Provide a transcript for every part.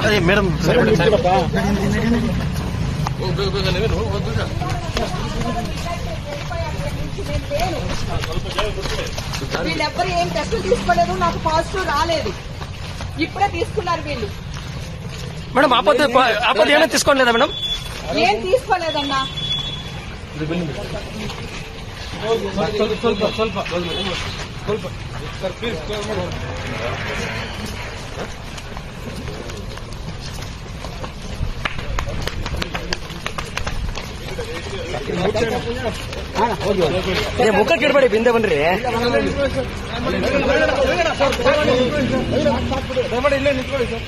అదే మేడం వీళ్ళెవ్వరు ఏం టెస్టులు తీసుకోలేదు, నాకు పాజిటివ్ రాలేదు. ఇప్పుడే తీసుకున్నారు వీళ్ళు. మేడం ఆపద ఏమైనా తీసుకోలేదా మేడం? ఏం తీసుకోలేదన్నా. ಮುಖ ಕಿಡ್ಬೇಡಿ ಬಿಂದೆ ಬನ್ರಿ. ಇಲ್ಲೇ ನಿಂತ್ಕೊಳ್ಳಿ ಸರ್.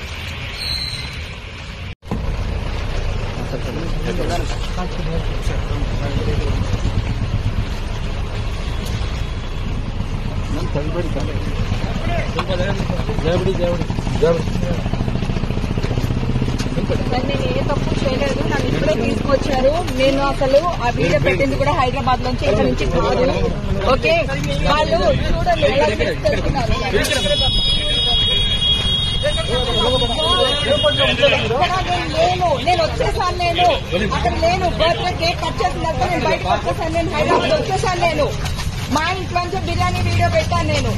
నేను ఏ తప్పు చేయలేదు, నన్ను ఇప్పుడే తీసుకొచ్చారు. నేను అసలు ఆ వీడియో పెట్టింది కూడా హైదరాబాద్ నుంచి, ఇక్కడ నుంచి కాదు. ఓకే, వాళ్ళు చూడండి ఎలా తీసుకెళ్తున్నారు. నేను వచ్చేసాను, నేను అక్కడ లేను. బర్త్డే కేక్ కట్ చేసిన నేను బయటకు వచ్చేసాను, నేను హైదరాబాద్ వచ్చేసాను. నేను మా ఇంట్లోంచి బిర్యానీ వీడియో పెట్టాను నేను.